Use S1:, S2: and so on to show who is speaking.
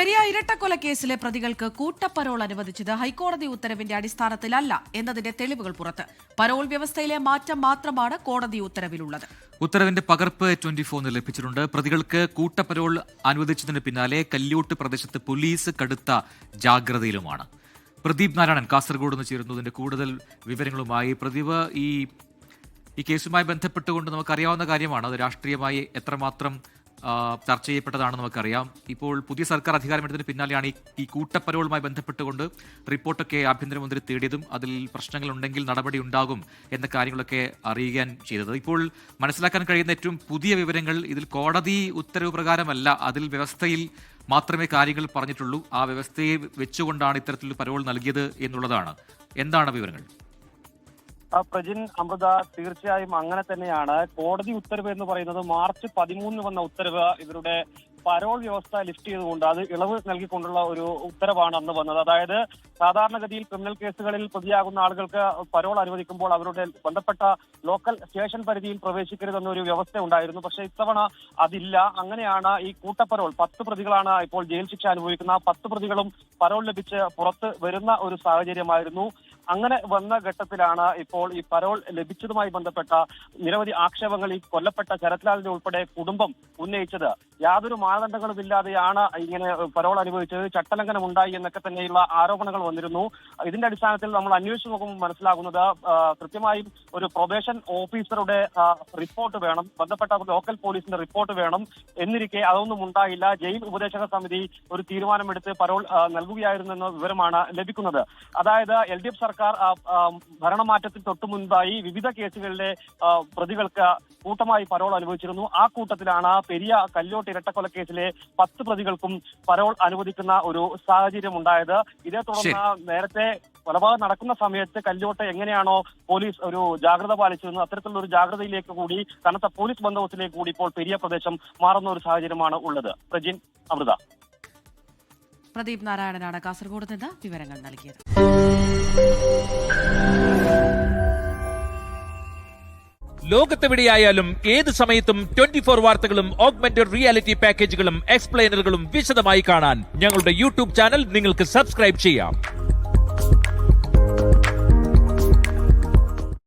S1: പെരിയ ഇരട്ടക്കൊലക്കേസിലെ പ്രതികൾക്ക് കൂട്ടപ്പരോൾ അനുവദിച്ചത് ഹൈക്കോടതി ഉത്തരവിന്റെ അടിസ്ഥാനത്തിലല്ല എന്നതിന്റെ തെളിവുകൾ പുറത്ത്. പരോൾ വ്യവസ്ഥയിലെ മാറ്റം മാത്രമാണ് കോടതി ഉത്തരവിലുള്ളത്.
S2: ഉത്തരവിന്റെ പകർപ്പ് 24 ലഭിച്ചിട്ടുണ്ട്. പ്രതികൾക്ക് കൂട്ടപ്പരോൾ അനുവദിച്ചതിന് പിന്നാലെ കല്യോട്ട് പ്രദേശത്ത് പോലീസ് കടുത്ത ജാഗ്രതയിലുമാണ്. പ്രദീപ് നാരായണൻ കാസർഗോഡ് നിന്ന് ചേരുന്നതിന്റെ കൂടുതൽ വിവരങ്ങളുമായി. പ്രദീപ്, ഈ കേസുമായി ബന്ധപ്പെട്ടുകൊണ്ട് നമുക്കറിയാവുന്ന കാര്യമാണ്, അത് രാഷ്ട്രീയമായി എത്രമാത്രം ചർച്ച ചെയ്യപ്പെട്ടതാണെന്ന് നമുക്കറിയാം. ഇപ്പോൾ പുതിയ സർക്കാർ അധികാരമെടുത്തതിന് പിന്നാലെയാണ് ഈ കൂട്ടപ്പരോളുമായി ബന്ധപ്പെട്ടുകൊണ്ട് റിപ്പോർട്ടൊക്കെ ആഭ്യന്തരമന്ത്രി തേടിയതും അതിൽ പ്രശ്നങ്ങളുണ്ടെങ്കിൽ നടപടി ഉണ്ടാകും എന്ന കാര്യങ്ങളൊക്കെ അറിയാൻ ചെയ്തത്. ഇപ്പോൾ മനസ്സിലാക്കാൻ കഴിയുന്ന ഏറ്റവും പുതിയ വിവരങ്ങൾ, ഇതിൽ കോടതി ഉത്തരവ് പ്രകാരമല്ല, അതിൽ വ്യവസ്ഥയിൽ മാത്രമേ കാര്യങ്ങൾ പറഞ്ഞിട്ടുള്ളൂ. ആ വ്യവസ്ഥയെ വെച്ചുകൊണ്ടാണ് ഇത്തരത്തിലൊരു പരോൾ നൽകിയത് എന്നുള്ളതാണ്. എന്താണ് വിവരങ്ങൾ?
S3: പ്രജിൻ, അമൃത, തീർച്ചയായും അങ്ങനെ തന്നെയാണ്. കോടതി ഉത്തരവ് എന്ന് പറയുന്നത് മാർച്ച് 13 വന്ന ഉത്തരവ് ഇവരുടെ പരോൾ വ്യവസ്ഥ ലിസ്റ്റ് ചെയ്തുകൊണ്ട് അത് ഇളവ് നൽകിക്കൊണ്ടുള്ള ഒരു ഉത്തരവാണ് അന്ന് വന്നത്. അതായത് സാധാരണഗതിയിൽ ക്രിമിനൽ കേസുകളിൽ പ്രതിയാകുന്ന ആളുകൾക്ക് പരോൾ അനുവദിക്കുമ്പോൾ അവരുടെ ബന്ധപ്പെട്ട ലോക്കൽ സ്റ്റേഷൻ പരിധിയിൽ പ്രവേശിക്കരുതെന്നൊരു വ്യവസ്ഥ ഉണ്ടായിരുന്നു. പക്ഷേ ഇത്തവണ അതില്ല. അങ്ങനെയാണ് ഈ കൂട്ടപ്പരോൾ 10 പ്രതികളാണ് ഇപ്പോൾ ജയിൽ ശിക്ഷ അനുഭവിക്കുന്ന. 10 പ്രതികളും പരോൾ ലഭിച്ച് പുറത്ത് വരുന്ന ഒരു സാഹചര്യമായിരുന്നു. അങ്ങനെ വന്ന ഘട്ടത്തിലാണ് ഇപ്പോൾ ഈ പരോൾ ലഭിച്ചതുമായി ബന്ധപ്പെട്ട നിരവധി ആക്ഷേപങ്ങൾ ഈ കൊല്ലപ്പെട്ട ശരത്ലാലിന്റെ ഉൾപ്പെടെ കുടുംബം ഉന്നയിച്ചത്. യാതൊരു മാനദണ്ഡങ്ങളുമില്ലാതെയാണ് ഇങ്ങനെ പരോൾ അനുഭവിച്ചത്, ചട്ടലംഘനം ഉണ്ടായി എന്നൊക്കെ തന്നെയുള്ള ആരോപണങ്ങൾ വന്നിരുന്നു. ഇതിന്റെ അടിസ്ഥാനത്തിൽ നമ്മൾ അന്വേഷിച്ചു നോക്കുമ്പോൾ മനസ്സിലാകുന്നത് കൃത്യമായും ഒരു പ്രൊബേഷൻ ഓഫീസറുടെ റിപ്പോർട്ട് വേണം, ബന്ധപ്പെട്ട ലോക്കൽ പോലീസിന്റെ റിപ്പോർട്ട് വേണം. എന്നിരിക്കെ അതൊന്നും ഉണ്ടായില്ല. ജയിൽ ഉപദേശക സമിതി ഒരു തീരുമാനമെടുത്ത് പരോൾ നൽകുകയായിരുന്നു എന്ന വിവരമാണ് ലഭിക്കുന്നത്. അതായത് LDF സർക്കാർ ഭരണമാറ്റത്തിന് തൊട്ടു മുൻപായി വിവിധ കേസുകളിലെ പ്രതികൾക്ക് കൂട്ടമായി പരോൾ അനുവദിച്ചിരുന്നു. ആ കൂട്ടത്തിലാണ് പെരിയ കല്യോട്ട് ഇരട്ടക്കൊലക്കേസിലെ 10 പ്രതികൾക്കും പരോൾ അനുവദിക്കുന്ന ഒരു സാഹചര്യം ഉണ്ടായത്. ഇതേ തുടർന്ന് നേരത്തെ കൊലപാതകം നടക്കുന്ന സമയത്ത് കല്യോട്ട് എങ്ങനെയാണോ പോലീസ് ഒരു ജാഗ്രത പാലിച്ചിരുന്നത്, അത്തരത്തിലുള്ള ഒരു ജാഗ്രതയിലേക്ക് കൂടി, കനത്ത പോലീസ് ബന്ദോബസ്തിലേക്ക് കൂടി ഇപ്പോൾ പെരിയ പ്രദേശം മാറുന്ന ഒരു സാഹചര്യമാണ് ഉള്ളത്. പ്രജിൻ, അമൃത.
S1: പ്രദീപ് നാരായണനാണ് കാസർഗോഡ് നിന്ന് വിവരങ്ങൾ നൽകിയത്.
S4: ലോകത്തെവിടെയായാലും ഏത് സമയത്തും 24 വാർത്തകളും ഓഗ്മെന്റഡ് റിയാലിറ്റി പാക്കേജുകളും എക്സ്പ്ലെയിനറുകളും വിശദമായി കാണാൻ ഞങ്ങളുടെ യൂട്യൂബ് ചാനൽ നിങ്ങൾക്ക് സബ്സ്ക്രൈബ് ചെയ്യാം.